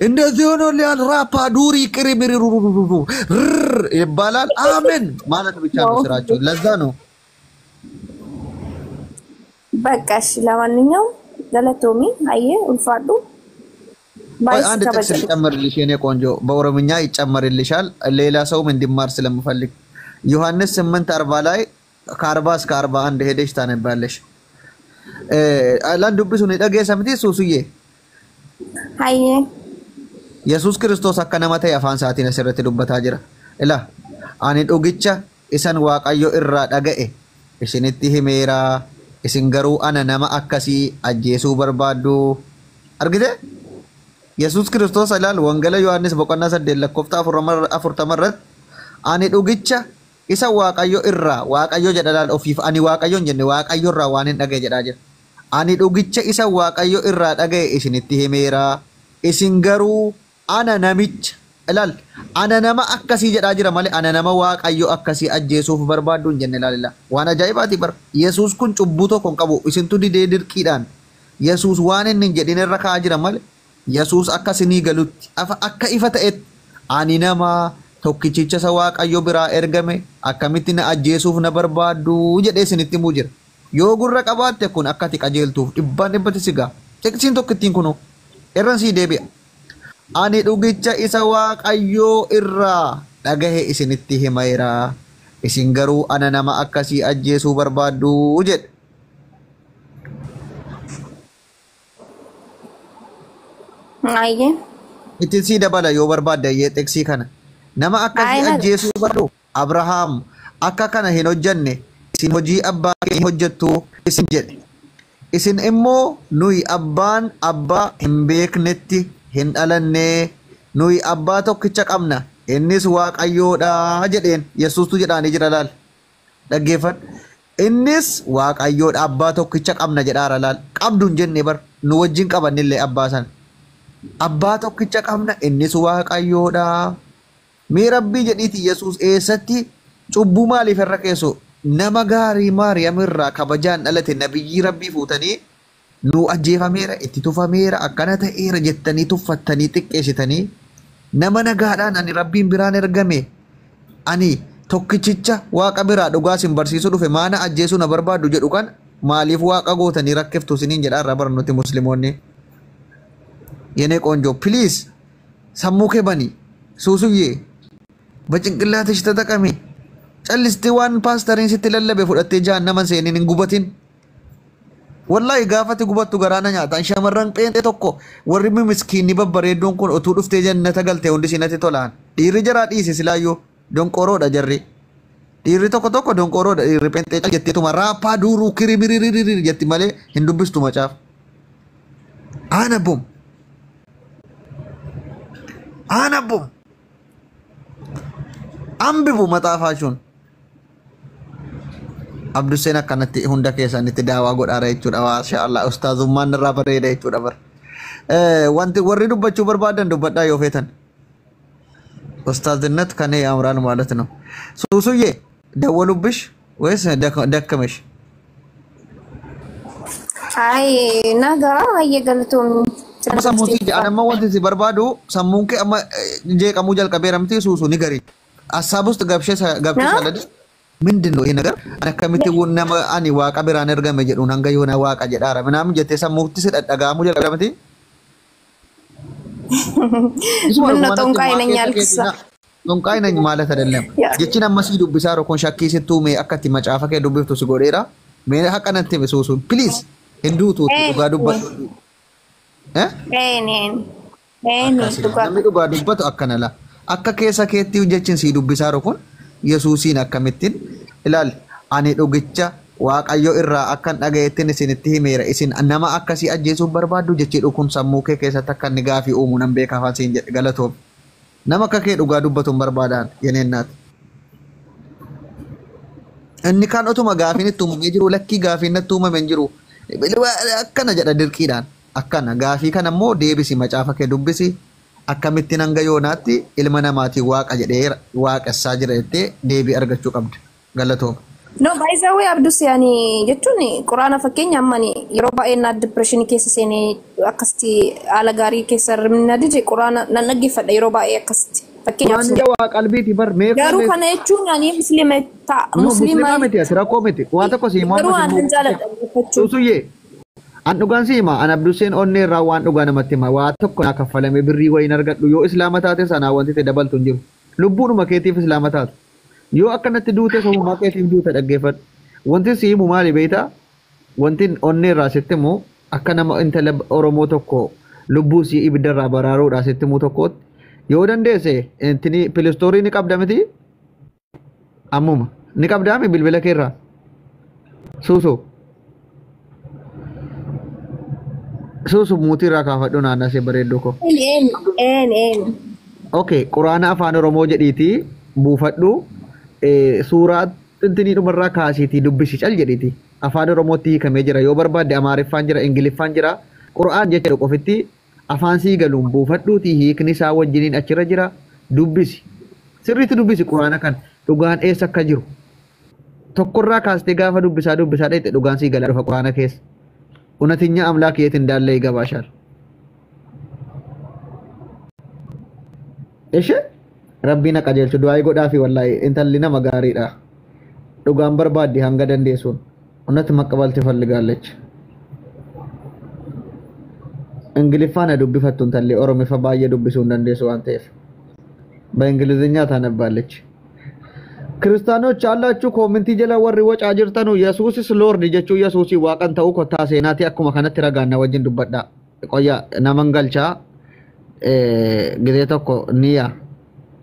እንደዚህ ሆኖ ሊያል ራፓ ዱሪ ቅሪብሪሩ ይባላል። አሜን ማለት ብቻ ነው ስራቸው። ለዛ ነው በቃሽ። ለማንኛውም ገለቶሚ አየ እንፋዱ አንድ ጥቅስ ልጨምርልሽ የኔ ቆንጆ፣ በኦሮምኛ ይጨመርልሻል ሌላ ሰውም እንዲማር ስለምፈልግ። ዮሐንስ 8:40 ላይ ከ40 እስከ 41 ሄደሽ ታነባለሽ። ለንዱብሱን ደገሰምቲ ሱሱዬ አየ ኢየሱስ ክርስቶስ አከነመተ አፋን ሰዓቲን ሰረት ዱበታ ጅራ እላ አኒ ዱግቻ ኢሰን ዋቀዮ ኢራ ዳገኤ ኢስኒቲ ሂሜራ ኢስን ገሩ አነ ነማ አከሲ አጄሱ በርባዱ አርግደ ኢየሱስ ክርስቶስ አላል ወንጌል ዮሐንስ በቆና ሰደለ ለኮፍታ አፍር ተመረጥ አኒ ዱግቻ ኢሳ ዋቀዮ ኢራ ዋቀዮ ጀዳላል ኦፊፍ አኒ ዋቀዮን ጀነ ዋቀዮ ራ ዋንን ዳገ ጀዳጀ አኒ ዱግቻ ኢሳ ዋቀዮ ኢራ ዳገ ኢስኒቲ ሂሜራ ኢስን ገሩ አነ ነሚች እላል አነ ነማ አከሲ ጀዳ ጅራ ማለ አነ ነማ ዋቀዮ አከሲ አጄሱፍ በርባዱን ጀነ ላላ ዋና ጃይባቲ በር ኢየሱስ ኩን ጩቡቶ ኮን ቀቡ ኢስንቱ ዲዴ ድርቂዳን ኢየሱስ ዋንን ጀዲነ ረካ ጅራ ማለ ኢየሱስ አከሲኒ ገሉት አካ ኢፈተኤት አኒ ነማ tokkichicha isa waaqayyo biraa ergame akkamitti na ajjeesuuf na barbaadu jedhee isinitti himuu jira. Yoo gurra qabaatte kun akkati qajeeltuuf dhibbaan dhibbatti sigaa. Teqsiin tokkittiin kunoo irran sii deebi'a. Ani dhugicha isa waaqayyoo irraa dhagahe isinitti himeera. Isin garuu ana nama akkasii ajjeesuu barbaaddu jedhe. Ayyee. Ittiin sii dabala yoo barbaadde teksii kana. Nama akkasii ajjeesuu barbaadu Abrahaam akka kana hin hojjenne isin hojii abbaa keenya hojjettu isin jedhe. Isin immoo nuyi abbaan abbaa hin beeknetti hin dhalanne nuyi abbaa tokkicha qabna innis waaqayyoodha jedheen. Yesuustu jedhaanii jira laal. Dhaggeeffadhu. Innis waaqayyoodha abbaa tokkicha qabna jedhaara laal. Qabduun jenne bar nu wajjin qabannillee abbaa sana. Abbaa tokkicha qabna innis waaqayyoodha. Mee rabbii jedhiiti Yesuus eessatti cubbuu maaliif irra keessu nama gaarii Maariyaam irraa kabajaan dhalate nabiyyii rabbii fuutanii nu ajjeefameera itti tufameera akkana ta'eera jettanii tuffattanii xiqqeessitanii nama nagaadhaan ani rabbiin biraan ergame ani tokkichicha waaqa biraa dhugaa isin barsiisuu dhufe maana ajjeesuu na barbaadu jedhu kan maaliif waaqa gootanii rakkiftu isiniin jedhaa irraa barnuti musliimoonni. Yenee qoonjoo please sammuu kee banii suusuyyee. Bacinqillaatish tataqame callisti waan paastariin sitti lallabe fudhattee jahannaman seeniin hin gubatin. Wallahi gaafati gubattu garaana nyaataan shamarran pheenxee tokko warri miskiinni babbareedduun kun otuu dhuftee jannata galtee hundi sinatti tolaan. Dhiirri jaraa dhiise silaayyoo donqoroodha jarri. Dhiirri tokko tokko donqoroodha dhiirri pheenxee jetteetuma raappaa duuruu kirimiriririri jetti malee hin dubbistu macaaf. Aana bum. Aana bum. Ambibu maxaafachuun Abduseen akkanatti hunda keessanitti daawaa godhaara jechuudha. Maashaallah ustaazummaan irraa bareeda jechuudha bar. Wanti warri dubbachuu barbaadan dubbadhaa yoo feetan. Ustaazinnat kan amraan ማለት ነው. ሱሱዬ ደወሉብሽ ወይስ ደከመሽ? አይ ናጋ እየገለቱም Sammuun si anamma wanti si barbaadu sammuun kee amma jeeqamuu jalqabeeramti suusu ni gari. Asaabus gabshee sadadi ምንድነው ይሄ ነገር? አከምት ወነማ አኒ ዋቃ ብራን ergame jedhuun hanga yoona waaqa jedhaara ምናምን jettee sammuutti si dhadhagaamuu jalqabamti. Wanna tonqaay nanya alkisa. Tonqaay nanya ማለት አይደለም. Jechi nama si dubbisaa rokon shakkii sittuu mee akkatti macaafa kee dubbiftu si godheera. Mee hakkanatti suusu please hinduutu dhugaa dubbatu. Namni dhugaa dubbatu akkana la. Akka keessa keetti jechin si dubbisaa rokon Yesuusiin akkamittiin ilaali ani dhugicha waaqayyo irraa akkan dhagayeettin isinitti himeera isin nama akkasii ajjeesuuf barbaaddu jechi dhukun sammuu kee keessatti akka inni gaafii uumu nan beekaa faansiin jedhe galatoom nama akka kee dhugaa dubbatuun barbaadaan yeneennaati. Inni kaan otuma gaafiin itti uumamee jiru lakkii gaafiin natti uumame hin jiru akkana jedha dirqiidhaan akkana gaafii kana immoo deebisi macaafa kee dubbisi. Akkamittiin hanga yoonaatti ilma namaatiin waaqa jedhee waaqessaa jira jettee deebii argachuu qabdi. Galatooma. No, by the way, Abdus yani jechuun quraana fakkeenya ammani yeroo baay'ee na depression keessa seenee akkasti haala gaarii keessa hirmina dide quraana nan dhaggeeffadha yeroo baay'ee akkasti. Fakkeenyaaf waan jawaa qalbiiti bar mee garuu kana jechuun yani muslima miti asira koo miti waan tokko si garuu waan jaaladha dhaggeeffachuu. Suusuyyee. An dhugaan siima an Abduseen onnee irraa waan dhugaa namatti hima waa tokko naa kaffalame birrii wayiin argadhu yoo islaama taate sanaa wanti ta'e dabaltu hin jiru lubbuudhuma keetiif islaama taatu yoo akkanatti duute somumaa keetiif duute dhaggeeffadhu wanti si himu maali beektaa wanti onnee irraa sitti himu akka nama intala Oromoo tokko lubbuu si ibidda irraa baraaruudhaa sitti himu tokkootti yoo dandeesse intini pilistoorii ni qabda miti ammuma ni qabdaami bilbila keerraa suusuu. Susu muti raka fadhu naannaa see bareedduu ko. Okay, Quraana afaan Oromoo jedhiiti buufadhu suuraa tintinii dhumarraa kaasiitii dubbisi cal jedhiiti. Afaan Oromootti hiikamee jira yoo barbaadde Amaariffaan jira Ingiliffaan jira Qura'aan jecha qofitti afaan sii galuun buufadhuutii hiikni isaa wajjiniin achirra jira dubbisi. Sirriitti dubbisi Quraana kan dhugaan eessa akka jiru. Tokkorraa kaastee gaafa dubbisaa dheette dhugaan sii gala dhufa Quraana keessa. Unatinya amlaak yetin dalle gabashar. Eshe? Rabbiin akka qajeelchu du'aa godhaafi wallahi intalli nama gaariidha. Dhugaan barbaaddi hanga dandeessuun. Unnati maqabalti falligaalech. Ingiliffaan dubbifattu intalli Oromifa baay'ee dubbisuu hin dandeessu waan ta'eef. በእንግሊዝኛ ታነባለች። ክርስቲያኖች አላችሁ ኮሜንት ጀላ ወሪ ወጫ ጅርተኑ ኢየሱስስ ሎርድ ጀቹ ኢየሱስ ዋቀን ተው ኮታ ሴናቲ አኩማ ከነት ረጋና ወጅን ዱበዳ ቆያ ነመንገልቻ ጊዜ ተኮ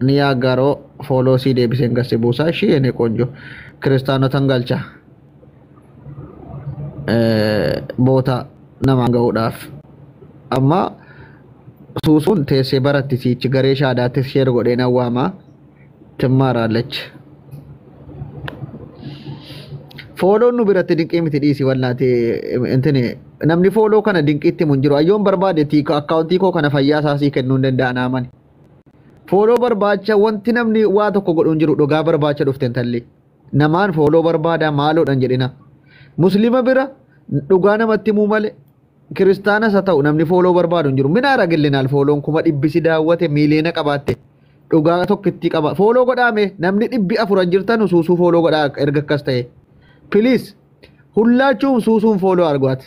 ኒያ ጋሮ ፎሎሲ ዴቢሴን ገስ ቡሳ እሺ የኔ ቆንጆ ክርስቲያኖ ተንገልቻ ቦታ ነማንገውዳፍ አማ ሱሱን ቴሴ በረት ሲች ገሬሻ ዳት ሼር ጎዴና ዋማ ትማራለች ፎሎ ኑ ብረት ድንቅ ምትዲሲ ወላቴ እንትን ነምኒ ፎሎ ከነ ድንቅቲ ሙንጅሮ አዮን በርባዴ ቲኮ አካውንቲ ኮ ከነ ፈያሳሲ ከኑ እንደንዳና ማን ፎሎ በርባቻ ወንቲ ነምኒ ዋ ተኮ ጎዶን ጅሩ ዶጋ በርባቻ ዱፍተን ተሊ ነማን ፎሎ በርባዳ ማሎ ደንጀዲና ሙስሊማ ብራ ዱጋና መቲሙ ማለ ክርስቲያና ሰታው ነምኒ ፎሎ በርባዱ እንጅሩ ምን አረግልናል ፎሎን ኩማ ዲቢሲ ዳወቴ ሚሊየና ቀባቴ ዱጋ ቶክቲ ቀባ ፎሎ ጎዳሜ ነምኒ ዲቢ አፉራ ጅርተኑ ሱሱ ፎሎ ጎዳ እርገከስተ ፕሊዝ ሁላችሁም ሱሱን ፎሎ አርጓት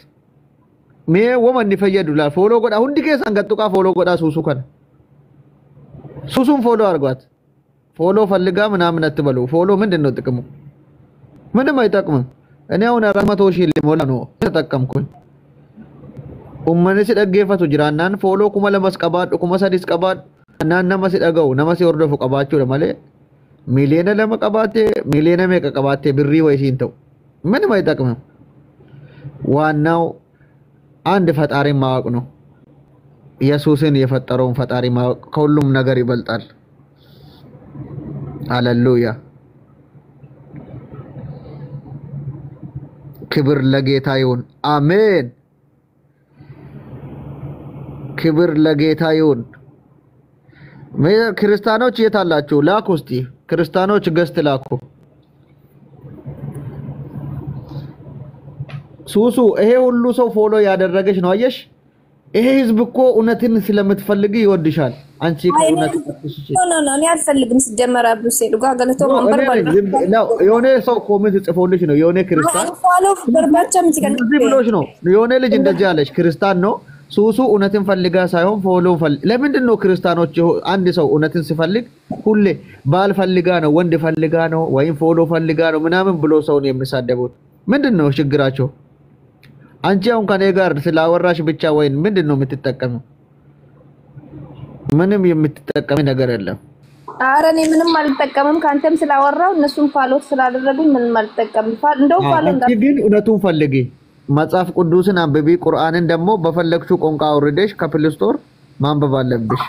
ሜ ወመን ይፈየዱላ ፎሎ ጎዳ ሁንዲ ከሳን ገጥቃ ፎሎ ጎዳ ሱሱ ከነ ሱሱን ፎሎ አርጓት ፎሎ ፈልጋ ምናምን አትበሉ ፎሎ ምንድነው ጥቅሙ ምንም አይጠቅምም እኔ አሁን 400 ሺህ ሊሞላ ነው ተጠቀምኩኝ ummani si dhaggeeffatu jiraannaan fooloo kuma lamas qabaadhu kuma sadis qabaadhu naan nama si dhaga'u nama si hordofu qabaachuudha malee miliyoona lama qabaattee miliyoona meeqa qabaattee birrii wayisiin ta'u ምንም አይጠቅምም ዋናው አንድ ፈጣሪ ማወቅ ነው ኢየሱስን የፈጠረውን ፈጣሪ ማወቅ ከሁሉም ነገር ይበልጣል ሃሌሉያ ክብር ለጌታ ይሁን አሜን ክብር ለጌታ ይሁን ክርስቲያኖች የታላችሁ ላኩ እስቲ ክርስቲያኖች ገስት ላኩ ሱሱ ይሄ ሁሉ ሰው ፎሎ ያደረገሽ ነው አየሽ ይሄ ህዝብ እኮ እውነትን ስለምትፈልጊ ይወድሻል አንቺ እውነት ኖ እኔ አልፈልግም ሲጀመር አብዱስ ሴልጋ ገለቶ መንበር ባል የሆነ ሰው ኮሜንት ጽፎልሽ ነው የሆነ ክርስቲያን ፎሎ በርባቻ ምትከን ብሎሽ ነው የሆነ ልጅ እንደዚህ ያለሽ ክርስቲያን ነው ሱሱ እውነትን ፈልጋ ሳይሆን ፎሎ ለምንድን ነው ክርስቲያኖች አንድ ሰው እውነትን ሲፈልግ ሁሌ ባል ፈልጋ ነው ወንድ ፈልጋ ነው ወይም ፎሎ ፈልጋ ነው ምናምን ብሎ ሰውን የሚሳደቡት ምንድነው ችግራቸው አንቺ አሁን ከኔ ጋር ስላወራሽ ብቻ ወይን ምንድነው የምትጠቀመው ምንም የምትጠቀመ ነገር የለም ኧረ እኔ ምንም አልተጠቀምም ካንተም ስላወራው እነሱም ፎሎ ስላደረጉኝ ምንም አልተጠቀምም እንደው ፎሎ ግን እውነቱን ፈልጊ መጽሐፍ ቅዱስን አንብቢ ቁርአንን ደግሞ በፈለግሽው ቋንቋ አውርደሽ ከፕሌይ ስቶር ማንበብ አለብሽ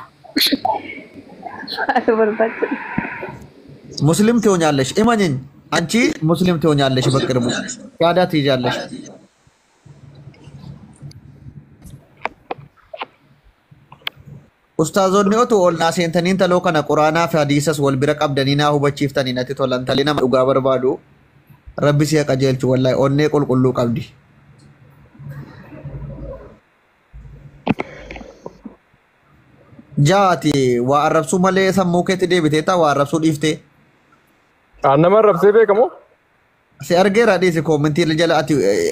ሙስሊም ትሆኛለሽ እማኝኝ አንቺ ሙስሊም ትሆኛለሽ በቅርቡ ሻዳ ትይዣለሽ ኡስታዞኒ ኦቱ ኦልና ሴንተኒን ተሎ ከነ ቁርአና ፈዲሰስ ወልቢረ ቀብደኒና ሁበቺፍተኒ ነቲ ቶላን ተሊና ዱጋ በርባዱ ረቢ ሲያ ቀጀልቹ ወላይ ኦኔ ቁልቁሉ ቀብዲ jaati waa arrabsu malee sammuu keetti deebiteeta waa arrabsuu dhiifte nama arrabsee beekamoo si argeera dhiisi koomentii jala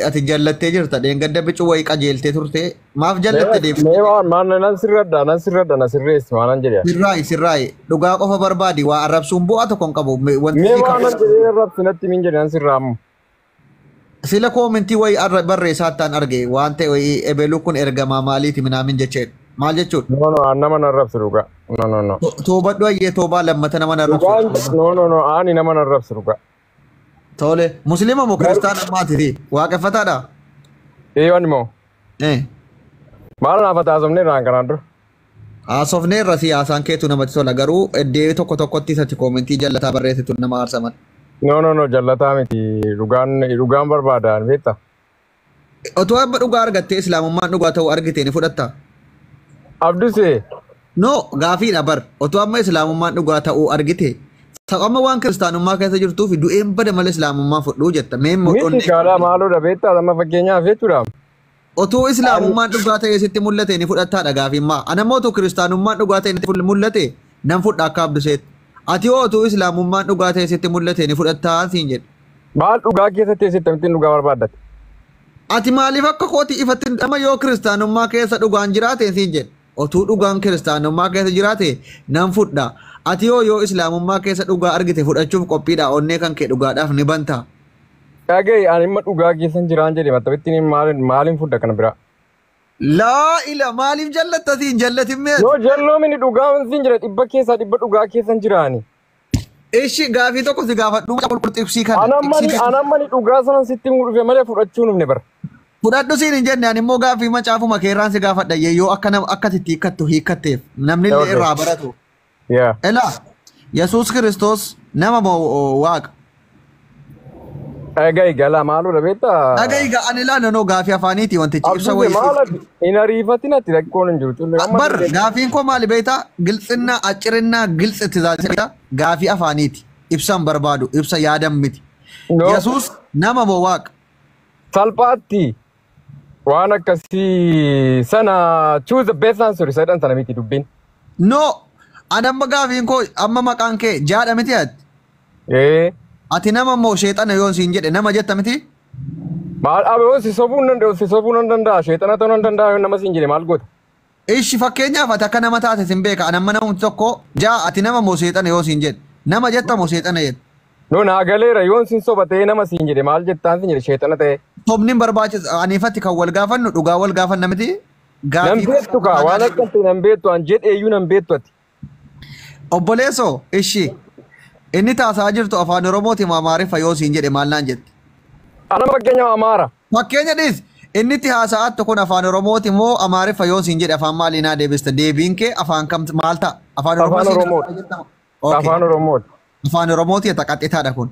ati jallattee jirta dheengadda bicuu wayii qajeeltee turte maaf jallatte deebite nan sirradda na sirreessi maanan jedhe sirraayi dhugaa qofa barbaadi waa arrabsuun bu'aa tokko hin qabu mee maanan jedhee arrabsinatti min jedhe nan sirraamu sila koomentii wayii barreessaattaan arge waan ta'e wayii ebeeluu kun ergamaa maaliiti minaamin jecheedha maal jechuudha? No, nama narrabsu dhugaa. No. Toobadhu ayyee toobaa lammata nama narrabsu. No, ani nama narrabsu dhugaa. Tole, Musliima moo Kiristaana maatiiti? Waaqeffataadha? Wani moo? Maal naaf haasofnee irraan kanaan dura? Haasofnee irra siyaasaan keetu namatti tola garuu eddee tokkotti isatti koomentii jallataa barreessitu nama aarsaman. No, jallataa miti dhugaan barbaadaan beektaa? Otoo abba dhugaa argattee islaamummaan dhugaa ta'uu argite ni fudhattaa? Abdusee. No, gaafiidha bar. Otoo amma islaamummaan dhugaa ta'uu argite. Amma waan kiristaanummaa keessa jirtuu fi du'een bada malee islaamummaa fudhuu jetta. Miti shaalaa maaloo beektaa amma fakkeenyaaf jechuudha. Otoo islaamummaan dhugaa ta'ee sitti mul'ate ni fudhattaadha gaafiimmaa. Anammoo otoo kiristaanummaan dhugaa ta'e ni mul'ate nan fudha akka Abduseet. Ati ootuu islaamummaan dhugaa ta'e sitti mul'ate ni fudhattaa siin jedhe. Maal dhugaa keessatti eessitti amittiin dhugaa barbaaddate? Ati maaliif akka kooti ifatti amma yoo kiristaanummaa keessa dhugaan jiraate siin jedhe. Otuu dhugaan kiristaanummaa keessa jiraate nan fudha. Ati yoo islaamummaa keessa dhugaa argite fudhachuuf qophiidha onnee kan kee dhugaadhaaf ni banta. Dhaga'i ani imma dhugaa keessan jiraan jedhe maxxabittiin maaliin fudha kana biraa? Laa ila maaliif jallatta siin jallatin mee? Yoo jalloomini dhugaa siin jira dhibba keessaa dhibba dhugaa keessan jiraani. Ishi gaafii tokko si gaafadhu qulqulxibsii kana. Anammani dhugaa sanan sitti dhufe malee fudhachuu nufne bara. Fudhadhu siin hin jenne ani immoo gaafii macaafuma keerraan si gaafadha yoo akka titti hiikkattu hiikkatteef namni illee irraa baratu. Elaa Yesuus Kiristoos nama moo waaqa? Dhaga'i galaa maaludha beektaa? Dhaga'i ani ilaalanoo gaafii afaaniiti wantichi ibsa wayii. Maalaati hin ariifatinatti rakkoon hin jiru. Bar gaafiin koo maali beektaa? Gilxinnaa accirinnaa gilxitti taasisa gaafii afaaniiti. Ibsan barbaadu ibsa yaadan miti. Yesuus nama moo waaqa? Salphaatti waan akkasii sana choose the best answer sadhan sana miti dubbiin. No anamma gaafiin koo amma maqaan kee jaadha miti ati? Ati nama moo sheexana yoon siin jedhe nama jetta miti? Maal abeewoon si sobuu nan danda'a sheexana ta'uu nan danda'a yoon nama siin jedhe maal goota? Ishi fakkeenyaaf ati akka nama taate sin beeka anamma namumti tokko ati nama moo sheexana yoo siin jedhe nama jetta moo sheexana jedhe? No naa galeera yoon sin soba ta'ee nama siin jedhe maal jettaan siin jedhe sheexana ta'e. Sobni barbaachisa aniifatti kan wal gaafannu dhugaa wal gaafanna miti? Nan beektu kaa waan akkasii nan beektu an jedheeyyuu nan beektu ati. Obboleessoo ishi inni taasaa jirtu afaan Oromooti moo Amaariffa yoo siin jedhe maal naan jette? Ana fakkeenya Amaara. Fakkeenya dhiis inni itti haasa'attu kun afaan Oromooti moo Amaariffa yoo siin jedhe afaan maalii naa deebista? Deebiin kee afaan kam maal ta'a? Afaan Oromooti. Afaan Oromooti. Afaan Oromooti qaxxitaadha kun.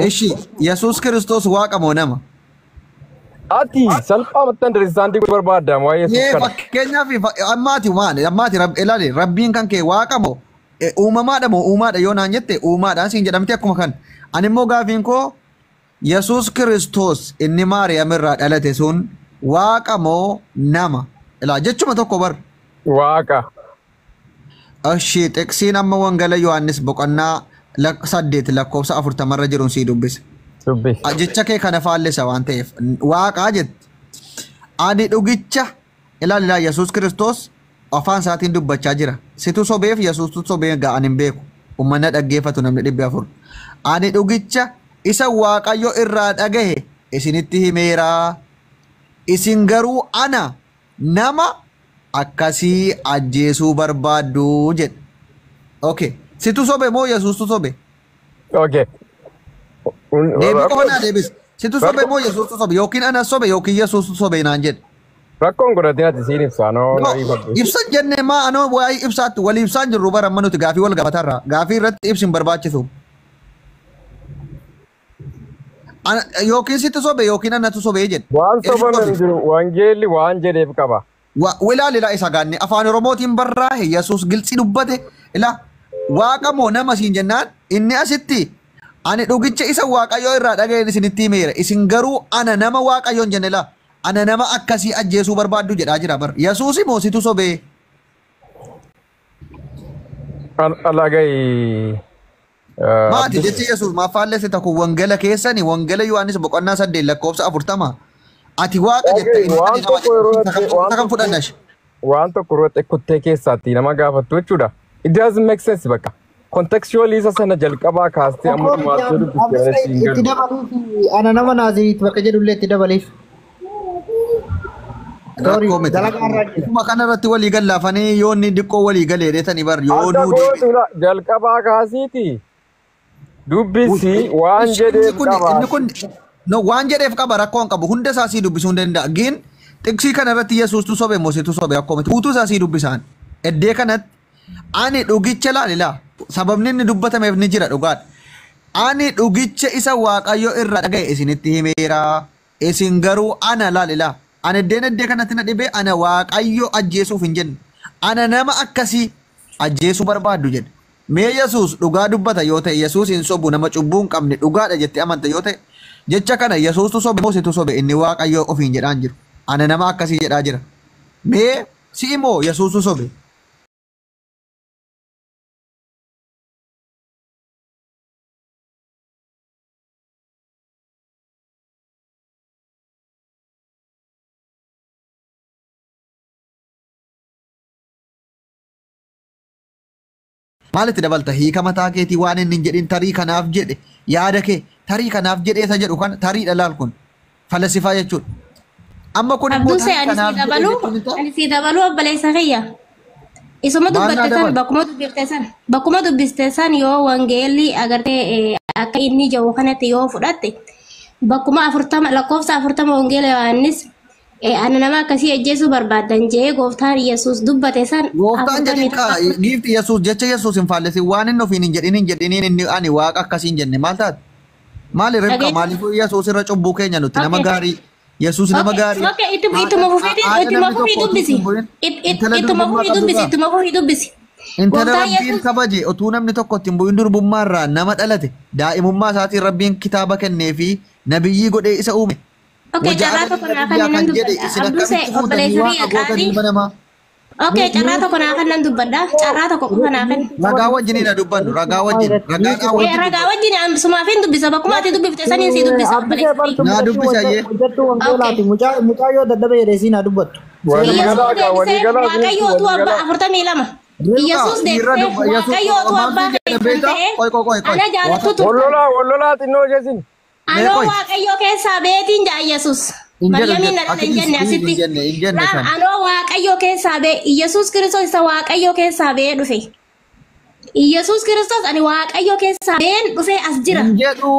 Ishi Yesuus Kiristoos waaqa moo nama? Ati salphaa mattan diriisaantii barbaadda waa'ee Yesuus kana. Fakkeenyaaf ammaati ilaali rabbiin kan kee waaqa moo? Uumamaadha moo uumaadha yoo naan jette uumaadhaan siin jedhamti akkuma kan. Ani immoo gaafiin koo Yesuus Kiristoos inni Maariyaam irraa dhalate sun waaqa moo nama? Ilaa jechuma tokko bar. Waaqa. Ashii xiqsiin amma wangala Yohaannis boqonnaa 8 lakkoofsa 40 jiruun sii dubbise. Jecha kee kana faallisa waan ta'eef waaqaa jette. Ani dhugicha ilaali Yesuus Kiristoos afaan isaatiin dubbachaa jira. Situ sobeef Yesuustu sobee ga'an hin beeku. Uummanna dhaggeeffatu namni 400. Ani dhugicha isa Waaqayyo irraa dhagahe isinitti himeera. Isin garuu ana nama akkasii ajjeesuu barbaaddu jedhe. Okay. Situ sobe moo Yesuustu sobe? Okay. Deebii qofa deebis. Situ sobe moo Yesuustu sobe? Yookiin ana sobe yookiin Yesuustu sobe naan jedhe. Rakkoon godhatiin ati siin ibsaa noo ibsan jennee maa anoo waa'ee ibsaatti wal ibsaan jirru bara amma nuti gaafii wal gaafatarra gaafii irratti ibsin barbaachisu. Yookiin sitti sobe yookiin anatu sobee jedhe. Waan sobame hin jiru wangeelli waan jedheef qaba. Ilaali isa gaanne afaan Oromootiin barraa'e Yesuus gilxii dubbate ila waaqa moo nama siin jennaan inni asitti ani dhugicha isa Waaqayyoo irraa dhaga'een isinitti himeera isin garuu ana nama Waaqayyoon jenne laa. Ana nama akkasii ajjeesuu barbaaddu jedhaa jira bar. Yesuus moo situ sobee? Alagayi. Maati jechi Yesuus maaffaallee takku wangala keessani wangala Yohaannis boqonnaa 8 lakkoofsa 40. Ati waaqa jette waan tokko irratti kuttee keessaatti nama gaafattu jechuudha. It doesn't make sense bakka. Contextually isa sana jalqabaa kaastee amma maasii dubbistee itti dabaluuf ana nama naaziriitti bakka jedhullee itti dabaleef. Kuma kanarratti walii gallaafanii yoo inni diqqoo walii galee dheetanii bar yoo jalqabaa kaasiiti. Dubbisi waan jedheef qaba. No waan jedheef qaba rakkoon qabu hunda isaa sii dubbisuu hin danda'a. Giin xiqsii kanarratti Yesuustu sobe moo situ sobe akkuma utuu isaa sii dubbisaan. Eddee kanatti ani dhugicha laalila sababni inni dubbatameef ni jira dhugaadha. Ani dhugicha isa Waaqayyo irraa dhagaye isinitti himeera. Isin garuu ana laalila. Ana eddee kanatti na dhibee ana Waaqayyo ajjeesuuf hin jenne. Ana nama akkasii ajjeesuu barbaaddu jedhe. Mee Yesuus dhugaa dubbata yoo ta'e Yesuus hin sobu nama cubbuu hin qabne dhugaadha jettee amanta yoo ta'e jecha kana Yesuustu sobe moo situ sobe inni Waaqayyo ofiin jedhaan jiru. Ana nama akkasii jedhaa jira. Mee si'i moo Yesuustu sobe? maalitti dabalta hiika mataa keetii waan inni hin jedhin tarii kanaaf jedhe yaada kee tarii kanaaf jedhe isa jedhu kan tarii dhalaal kun falasifaa jechuudha. Amma kun immoo Abduu ani si dabalu obboleessa kiyya. Isuma dubbattesan bakkuma dubbiftesan yoo wangeelli agartee akka inni jiru kanatti yoo fudhatte bakkuma 40 lakkoofsa 40 wangeela Yohaannis ana nama akkasii ajjeesuu barbaadan jee gooftaan Yesuus dubbate san gooftaan jedhika giifti Yesuus jecha Yesuus hin faallesi waan inni ofiin hin jedhin inni ani waaqa akkasii hin jenne maal taate maali ribka maaliif Yesuus irra cubbuu keenya nuti nama gaarii Yesuus nama gaarii okay ituma fufii dubbisi intala rabbiin kabaje otuu namni tokko ittiin bu'in durbummaarraa nama dhalate daa'imummaa isaatiin rabbiin kitaaba kennee fi nabiyyii godhee isa uume. Okay, carraa tokko naa kan nan dubbadha. Abdusee obboleessa biyya qaadii. Okay, carraa tokko naa kan nan dubbadha. Carraa tokko qofa naa kan. Ragaa wajjiniidha dubbannu. Ragaa wajjin. Ragaa wajjin sumaafin dubbisa. Bakkuma ati dubbifte saniin si dubbisa. Naa dubbisa iyyee. Mucaa yoo dadhabe jedhee si naa dubbattu. Waaqayyoo tu abbaa 42. Yesuus deebisee Waaqayyoo tu abbaa ana jaallattu. Wallolaa xinnoo jesin. Ano waaqayyo keessa beetiin jaa Yesuus. Maryamiin na dhala jenne asitti. Ano waaqayyo keessa bee Yesuus Kiristoos isa waaqayyo keessa bee dhufe. Yesuus Kiristoos ani waaqayyo keessa been dhufe as jira. Jedhu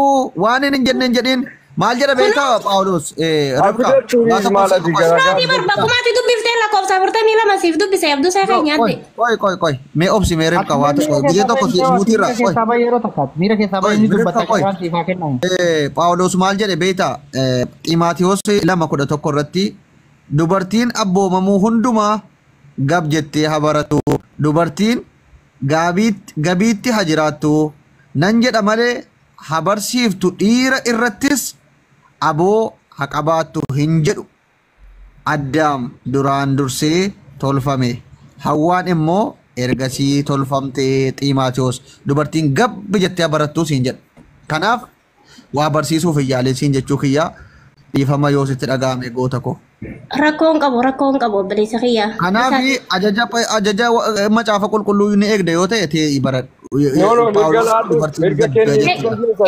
waan hin jenne jedhin maal jedha beekaa Phaawulos bakkumaati dubbiftee lakkoofsa 42 siif dubbise Abduu Seekaa nyaatte. Qoy mee obsi mee Ribka waa tokko biyya tokko si muutiirra miira keessaa baay'ee ni dubbata waan siifaa kennamu. Phaawulos maal jedhe beektaa Ximaatiyoos 2:11 irratti dubartiin abboomamuu hundumaa gab jettee haa baratu dubartiin gabiitti haa jiraattu nan jedha malee haa barsiiftu dhiira irrattis aboo haa qabaattu hin jedhu. Addaam duraan dursee tolfame Hawwaan immoo ergasii tolfamtee Ximaatiyoos dubartiin gabbi jettee haa barattu siin jedha. Kanaaf waa barsiisuuf iyyaalessiin jechuu kiyyaa dhiifama yoo sitti dhaga'ame goota koo. Rakkoon qabu obboleessa kiyyaa. Kanaaf ajaja macaafa qulqulluu ni eegda yoo ta'e ta'e baradhu.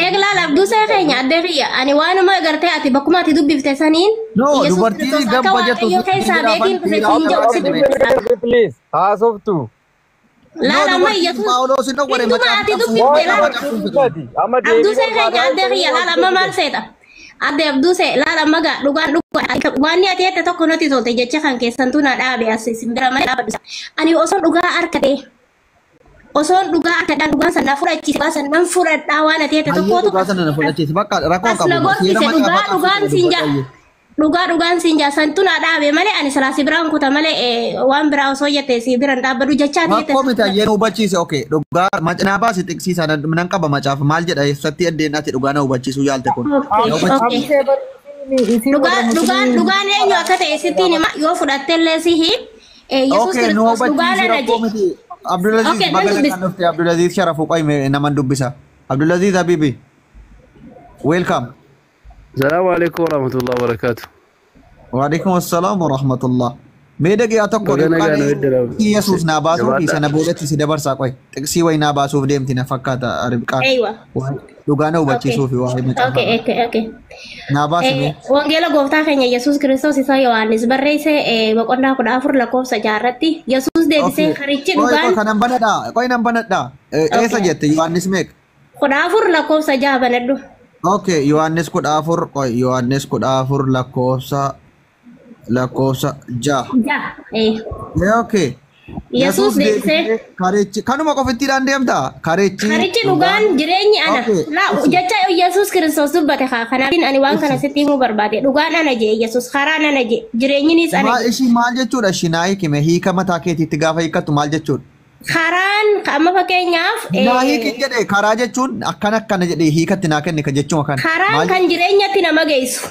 Eeglaal Abduu Seekaa addee kiyya ani waanuma agartee ati bakkuma ati dubbifte saniin. Dubartiin gabba jettu. Please haasoftu. Laala amma Yesuus hinduma ati dubbifte Abduu Seekaa addee kiyya laala amma maal seeta. Adde Abduu Seekaa laala amma dhugaan waan ati jette tokko nuti tolte jecha kan keessantuu na dhaabe asiin bira malee dhaabadhu. Ani osoo dhugaa harkatee. Osoon dhugaa akkadhaan dhugaan sana fudhachiise baasan nan fudhadhaa waan ati jette tokkootu dhugaan siin jaa santu naa dhaabe malee ani salaasi biraan kuta malee waan biraa osoo jette si biraan dhaabbadhu jechaa ati jette. Akkoo miti ayyeen hubachiise okay dhugaa macnaa baasi xiqsiisa nan qaba macaafa maal jedha eessatti addeen ati dhugaa na hubachiisuu yaalte kun. Dhugaan eenyu akka ta'e sittiin yoo fudhattellee sihi Yesuus Kiristoos dhugaa nana je. Abdulaziz magala kan dhufte Abdulaziz Sharafu qoy naman dubbisa. Abdulaziz Habibi welcome. Assalamu alaikum warahmatullahi wabarakatuh. Wa alaikum assalam warahmatullah. Mee dhagaa tokko Yesuus na baasuuf isa na boodatti si dabarsaa qoy. Xiqsii way na baasuuf deemti na fakkaata Ribqaa. Dhugaa na hubachiisuuf waa himata. Okay. Na baasime. Wangeela gooftaa keenya Yesuus Kiristoos isa Yohaannis barreesse boqonnaa 14 lakkoofsa 6 irratti Yesuus deebisee karichi dhugaan. Qoy nan banadha. Eessa jette Yohaannis meeqa? 14 lakkoofsa 6 banadhu. Okay, Yohaannis 14 qoy Yohaannis 14 lakkoofsa 6. Okay. Yesuus deebisee karichi kanuma qofittiidhaan deemta karichi dhugaan jireenyi ana jecha Yesuus Kiristoos dubbate kanaatiin ani waan kana sitti himuu barbaade dhugaan ana jee Yesuus karaan ana jee jireenyinis ana maal jechuudha shinaayii kime hiika mataa keetiitti gaafa hiikkattu maal jechuudha karaan amma fakkeenyaaf hiikin jedhe karaa jechuun akkana jedhe hiikatti naa kenne ka jechuma kana karaan kan jireenyatti nama geessu